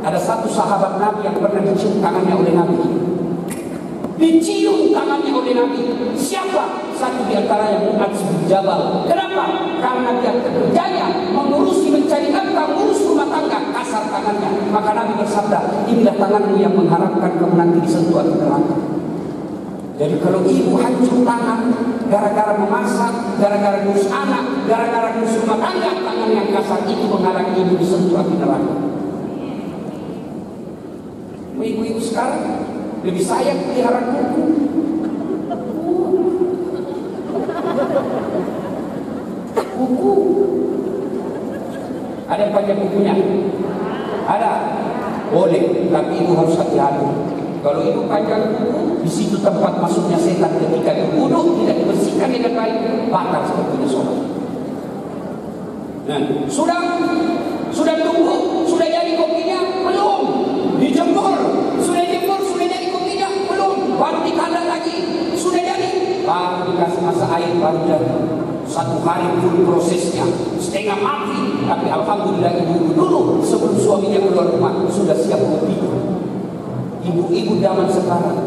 ada satu sahabat Nabi yang pernah dicium tangannya oleh Nabi. Dicium tangannya oleh Nabi. Siapa? Satu di antara yang Mu'adz bin Jabal. Kenapa? Karena dia kerjanya mengurusi, mencari nafkah, mengurus rumah tangga. Kasar tangannya. Maka Nabi bersabda, inilah tanganmu yang mengharapkan kamu nanti disentuh api neraka. Jadi kalau ibu hancur tangan gara-gara memasak, gara-gara ngurus anak, gara-gara ngurus rumah tangga, tangan yang kasar itu menghalangi ibu disentuh api neraka. Ibu-ibu sekarang lebih sayang pelihara kuku. Kuku. Ada yang panjang kukunya. Ada? Boleh, tapi ibu harus hati-hati. Kalau ibu panjang kuku, di situ tempat masuknya setan. Ketika ibu duduk tidak dibersihkan dengan baik, batal sepertinya sholat. Nah, sudah tunggu, sudah jadi kopinya belum, dijemur, sudah jemur, sudah jadi kopinya belum, baru dikandang lagi, sudah jadi, baru dikasih masa air, baru jadi. 1 hari full prosesnya, setengah mati, tapi alhamdulillah ibu dulu sebelum suaminya keluar rumah sudah siap kopi. Ibu-ibu zaman sekarang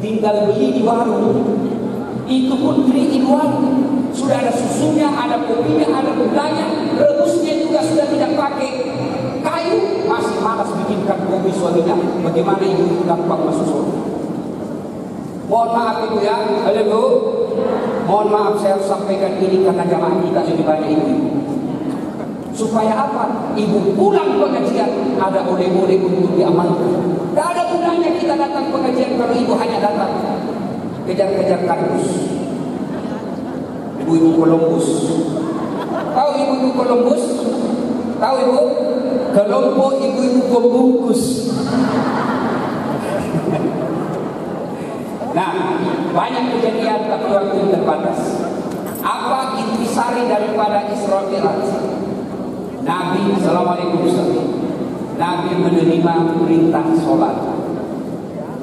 tinggal beli di warung, itu pun beli di warung, sudah ada susunya, ada kopinya, ada gulanya, rebusnya juga sudah tidak pakai kayu, masih malas bikinkan kopi suaminya. Bagaimana ibu gampang masuk surga? Mohon maaf ibu ya, halo bu, mohon maaf saya harus sampaikan ini karena jamaah kita lebih banyak ibu. Supaya apa? Ibu pulang pengajian ada oleh-oleh untuk diamalkan. Tidak ada gunanya kita datang pengajian kalau ibu hanya datang kejar-kejar kardus. Ibu-ibu Columbus. Tahu ibu-ibu Columbus? Tahu ibu? Kelompok ibu-ibu pembungkus. Nah, banyak kejadian tapi waktu terbatas. Apa intisari daripada Isra Mi'raj? Nabi, assalamualaikum Ustaz. Nabi menerima perintah sholat.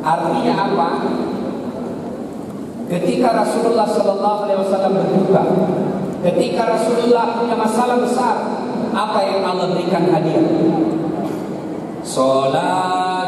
Artinya apa? Ketika Rasulullah Sallallahu Alaihi Wasallam berduka, ketika Rasulullah punya masalah besar, apa yang Allah berikan hadiah? Salatullah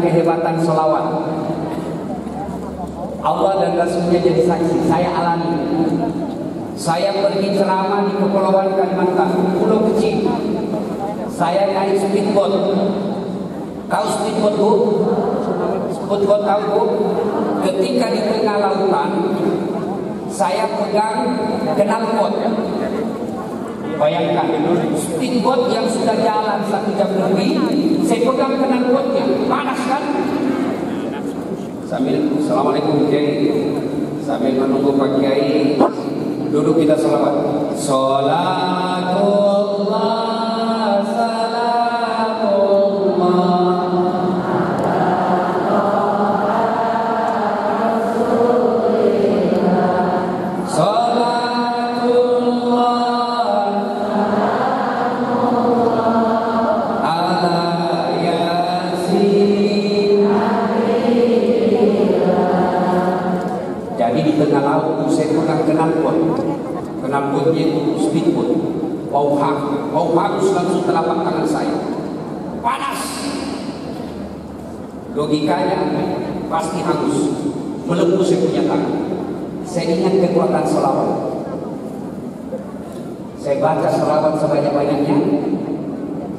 kehebatan selawat. Allah dan Rasulnya jadi saksi. Saya alami. Saya pergi ceramah di Kepulauan Kalimantan, pulau kecil. Saya naik speedboat. Tahu speedboat bu? Speedboat tahu bu? Ketika di tengah lautan, saya pegang knalpot. Bayangkan, speedboat yang sudah jalan 1 jam lebih, saya pegang knalpotnya, panas kan? Sambil assalamualaikum Kiai, sambil menunggu Pak Kiai, duduk kita selawat. Salatullah salamullah. Knalpotnya itu speedboat, bau hangus langsung telapak tangan saya, panas. Logikanya pasti hangus, melembus saya punya tangan. Saya ingat kekuatan selawat. Saya baca selawat sebanyak-banyaknya,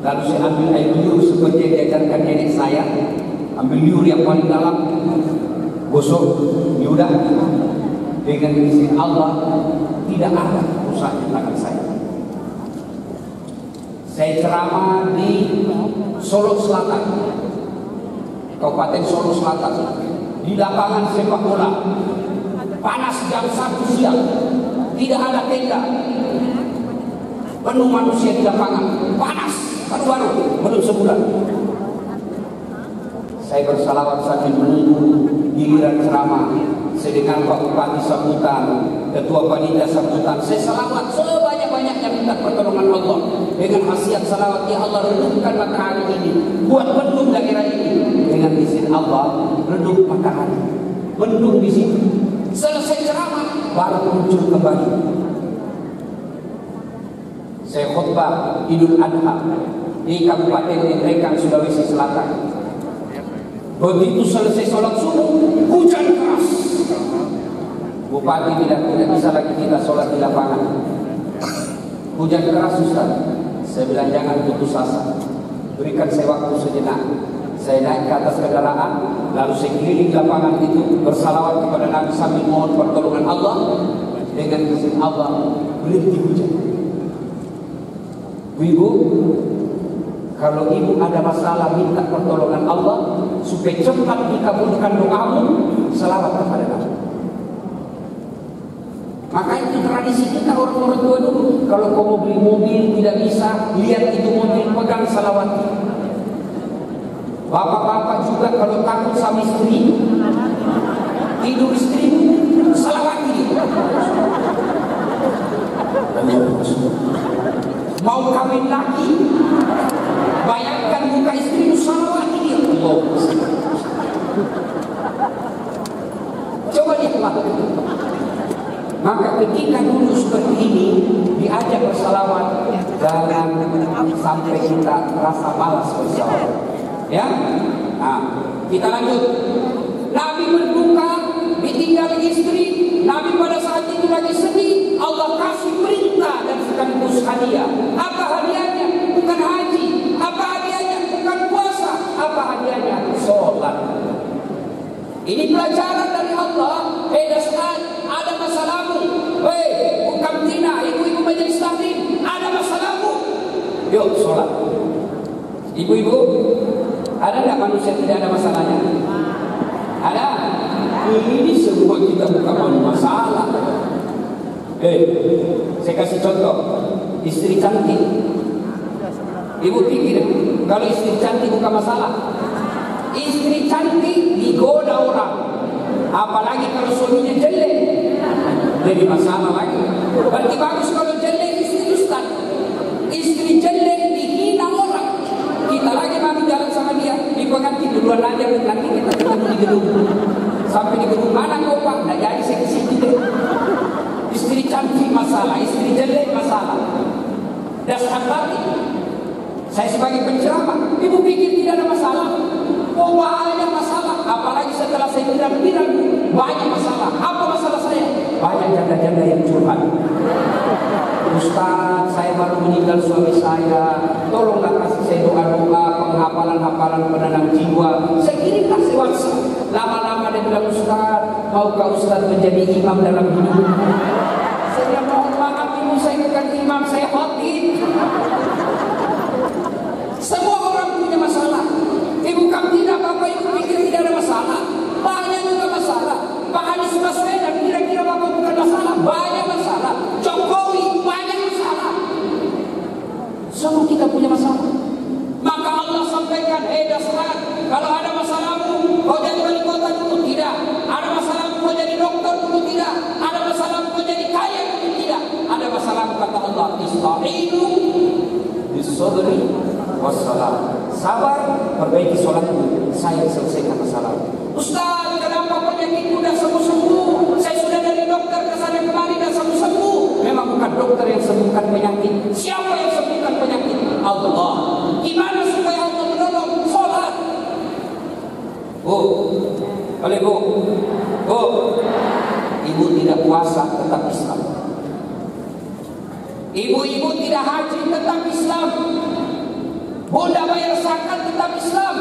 lalu saya ambil air liur seperti yang diajarkan nenek saya, ambil liur yang paling dalam, gosok, yudah. Dengan izin Allah tidak ada rusak di tangan saya. Saya ceramah di Solo Selatan, Kabupaten Solo Selatan, di lapangan sepak bola. Panas jam 1 siang, tidak ada tenda, penuh manusia di lapangan, panas, baru belum sebulan. Saya bersalawat sambil menunggu giliran ceramah. Saya dengar Pak Bupati sambutan, Ketua Panitia sambutan. Saya salawat sebanyak-banyaknya minta pertolongan Allah. Dengan khasiat salawat, ya Allah redupkan matahari ini, buat mendung daerah ini. Dengan izin Allah, redup matahari, mendung di situ. Selesai ceramah, baru muncul kembali. Saya khutbah Idul Adha di Kabupaten Ningrat, Sulawesi Selatan. Begitu selesai sholat subuh, hujan keras. Bupati tidak bisa lagi kita sholat di lapangan. Hujan keras Ustaz. Saya bilang jangan putus asa, berikan saya waktu sejenak. Saya naik ke atas kendaraan, lalu saya keliling lapangan itu bersalawat kepada Nabi sambil mohon pertolongan Allah. Dengan izin Allah berhenti hujan. Ibu, kalau ibu ada masalah minta pertolongan Allah supaya cepat dikabulkan doamu, selawat kepada Nabi. Maka itu tradisi kita orang-orang tua dulu. Kalau kau mau beli mobil tidak bisa, lihat itu mobil, pegang salawat. Bapak-bapak juga kalau takut sama istri, tidur istri, salawat dia. Mau kawin lagi, bayangkan muka istri, salawat dia. Coba lihatlah. Maka ketika dulu seperti ini diajak bersalawat, jangan sampai kita rasa malas bersalawat. Ya, nah, kita lanjut. Nabi berduka, ditinggal istri. Nabi pada saat itu lagi sedih. Allah kasih perintah dan sekaligus hadiah. Apa hadiahnya? Bukan haji. Apa hadiahnya? Bukan puasa. Apa hadiahnya? Sholat. Ini pelajaran dari Allah. Saat ada masalahmu, bukan tina, ibu-ibu majelis taklim, ada masalahmu, yuk sholat. Ibu-ibu, ada nggak manusia tidak ada masalahnya? Ada. Ini semua kita bukan masalah. Saya kasih contoh. Istri cantik. Ibu pikir kalau istri cantik bukan masalah. Istri cantik digoda orang, apalagi kalau suaminya jelek, jadi masalah lagi. Berarti bagus kalau jelek istri ustaz. Istri jelek dihina orang. Kita lagi mau jalan sama dia, di pengantin duluan aja, nanti kita ketemu di gedung. Sampai di gedung mana kau pak? Nggak jadi saya kesini deh. Istri cantik masalah, istri jelek masalah. Dasar lagi. Saya sebagai penceramah, ibu pikir tidak ada masalah? Oh banyak masalah, apalagi setelah saya bilang banyak masalah. Apa masalah saya? Banyak janda-janda yang curhat. Ustaz, saya baru meninggal suami saya, tolonglah kasih saya doa-doa, penghafalan-hafalan penenang jiwa. Saya kirimlah WhatsApp. Lama-lama dia bilang, Ustaz, maukah Ustaz menjadi imam dalam hidup? Saya bilang, mohon maaf ibu, saya bukan imam, saya khatib. Semua orang punya masalah. Ibu kamu tidak apa-apa, ibu pikir tidak ada masalah. Banyak juga masalah. Pak Anies Baswedan kira-kira bapak bukan masalah. Banyak masalah. Jokowi banyak masalah. Semua kita punya masalah. Maka Allah sampaikan, Dasrat, kalau ada masalahmu, kau jadi wali kota dulu tidak. Ada masalahmu kau jadi dokter dulu tidak. Ada masalahmu kau jadi kaya dulu tidak. Ada masalahmu kata Allah, Ista'inu bis-sabri wassalam. Sabar, perbaiki sholatmu, saya selesaikan masalah. Ustaz, kenapa penyakitku sudah sembuh-sembuh? Saya sudah dari dokter ke sana kemari dan sembuh-sembuh. Memang bukan dokter yang sembuhkan penyakit. Siapa yang sembuhkan penyakit? Allah. Gimana supaya Allah menolong? Sholat. Boleh bu? Ibu tidak puasa tetap Islam. Ibu-ibu tidak haji tetap Islam. Bunda bayar zakat tetap Islam.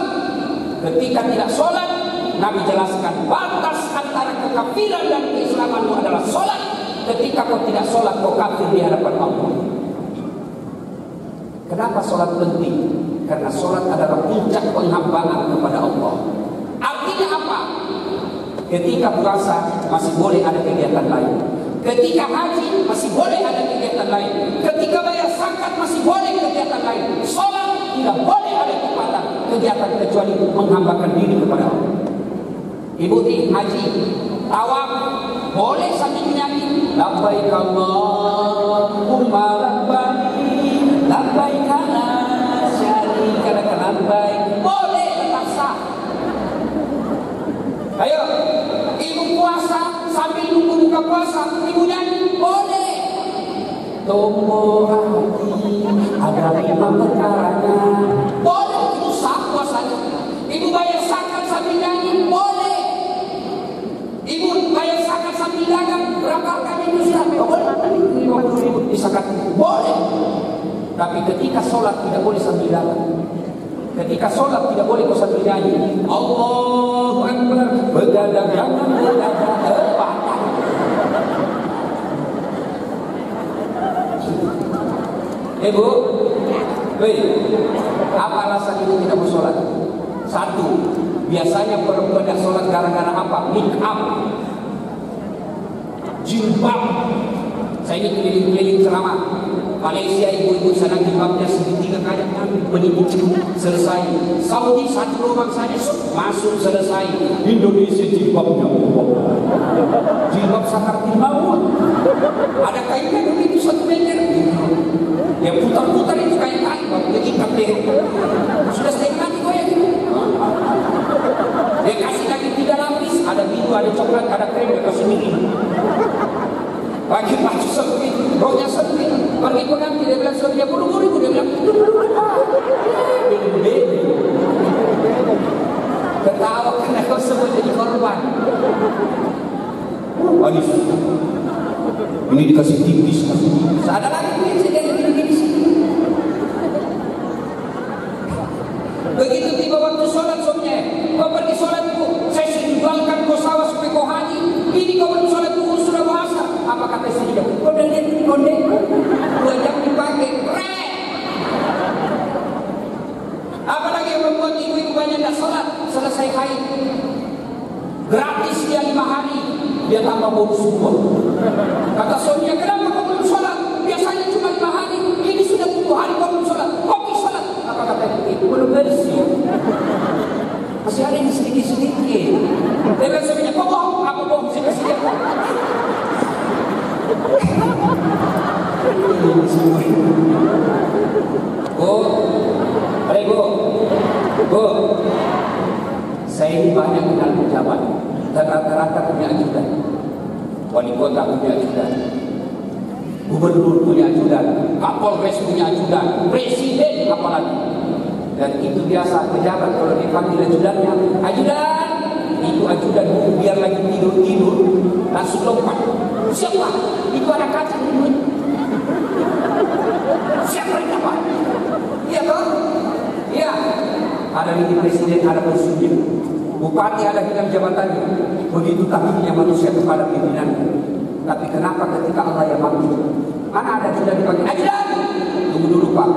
Ketika tidak sholat, Nabi jelaskan batas antara kekafiran dan keislamanmu adalah sholat. Ketika kau tidak sholat, kau kafir di hadapan Allah. Kenapa sholat penting? Karena sholat adalah puncak penghambaan kepada Allah. Artinya apa? Ketika puasa masih boleh ada kegiatan lain. Ketika haji masih boleh ada kegiatan lain. Ketika bayar zakat masih boleh kegiatan lain. Sholat tidak boleh ada kegiatan kecuali menghambakan diri kepada Allah. Ibu di haji, tawaf boleh sambil menyanyi labbaik Allahumma labbaik labbaik la syarika lak labbaik, boleh tetap sah. Ayo, ibu puasa sambil nunggu buka puasa, ibu nyanyi boleh. Tumbuh hati ada 5 perkaranya, boleh itu sah puasanya. Ibu bayar zakat sambil nyanyi boleh. Ibu bayar zakat sambil dagang, berapa kali itu sih? Boleh. 50.000 di zakat boleh. Tapi ketika sholat tidak boleh sambil dagang. Ketika Ketika sholat tidak boleh kau sambil nyanyi. Allahu Akbar, begadang jangan begadang patah. Bu, apa alasan itu tidak mau sholat? Satu, biasanya perempuan yang sholat gara-gara apa? Make up, jilbab. Saya ini keliling-keliling selama Malaysia, ibu-ibu sana jilbabnya segitiga kayak penyidik selesai. Saudi satu lubang saja masuk selesai. Indonesia jilbabnya jilbab sakartil maut. Ada kainnya begitu 1 meter. Yang putar-putar itu kayak kain, dia ikat leher. Sudah setengah mati goyang itu. Dia kasih lagi 3 lapis, ada biru, ada coklat, ada krem, dia kasih minum. Pakai baju seperti rohnya seperti pergi pengantin, dia bilang suaminya buru-buru, dia bilang buru-buru ketawa karena kau semua jadi korban. Anis ini dikasih tipis, ada lagi presiden yang begini sih. Begitu tiba waktu sholat suaminya, kau pergi sholat bu, saya jualkan kau sawah supaya kau haji. Ini kau belum sholat bu, sudah bahasa. Apa kata istri dia? Kau dan dia konde 2 jam dipakai, keren. Apalagi yang membuat ibu-ibu banyak tidak sholat selesai haid, gratis dia 5 hari, dia tambah bonus semua. Kata suaminya, kenapa kau belum sholat? Biasanya cuma 5 hari, ini sudah 7 hari kau belum sholat. Kopi sholat. Apa kata ibu? Belum bersih. Masih ada yang sedikit-sedikit. Dia bilang suaminya, kau bohong? Apa bohong? Saya kasih dia bohong. Ini semua. Bu, saya ini banyak kenal pejabat dan rata-rata punya ajudan. Wali kota punya ajudan, gubernur punya ajudan, kapolres punya ajudan, presiden apalagi. Dan itu biasa pejabat kalau dipanggil ajudannya, ajudan, itu ajudan biar lagi tidur langsung lompat. Siapa? Itu ada kaca di mulut. Siapa itu Pak? Iya toh? Iya. Ada ini presiden, ada presiden. Bupati ada bidang jabatannya. Begitu takutnya manusia kepada pimpinannya. Tapi kenapa ketika Allah yang manggil? Mana ada sudah dipanggil ajudan? Tunggu dulu Pak.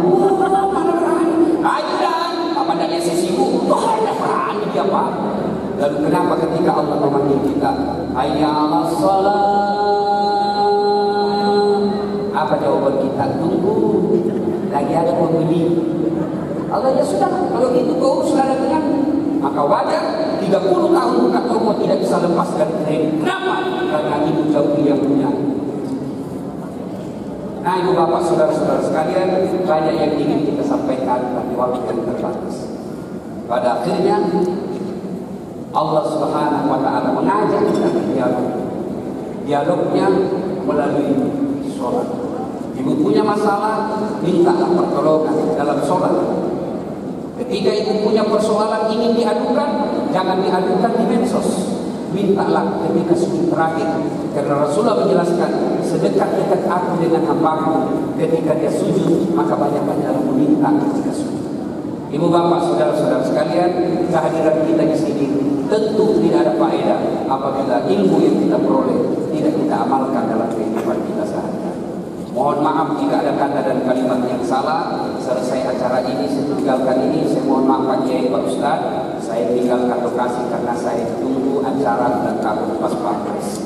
Mana berani? Ajudan. Apa ada sibuk? Oh ada berani dia Pak. Lalu kenapa ketika Allah memanggil kita? Hayya 'alas shalah. Apa jawaban kita? Tunggu. Lagi ada pembeli. Allah ya sudah, kalau gitu kau sudah ada dengan, maka wajar 30 tahun buka toko tidak bisa lepas dari kredit. Kenapa? Karena ibu jauh yang punya. Nah ibu bapak saudara-saudara sekalian, banyak yang ingin kita sampaikan tapi waktu yang terbatas. Pada akhirnya Allah Subhanahu wa Ta'ala mengajak kita berdialog. Dialognya melalui sholat. Ibu punya masalah, mintalah pertolongan dalam sholat. Ketika ibu punya persoalan ingin diadukan, jangan diadukan di medsos. Mintalah ketika sujud terakhir. Karena Rasulullah menjelaskan, sedekat-dekat aku dengan hambaku, ketika dia sujud, maka banyak-banyak meminta ketika sujud. Ibu bapak saudara-saudara sekalian, kehadiran kita di sini tentu tidak ada faedah apabila ilmu yang kita peroleh tidak kita amalkan dalam kehidupan kita sehari-hari. Mohon maaf jika ada kata dan kalimat yang salah. Selesai acara ini, saya tinggalkan ini. Saya mohon maaf Pak Kiai, Pak Ustaz. Saya tinggalkan lokasi karena saya tunggu acara dan kabut pas pampres.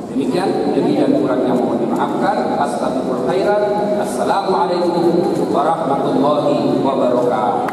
Demikian, lebih dan kurangnya mohon dimaafkan. Astagfirullah khairan. Assalamualaikum warahmatullahi wabarakatuh.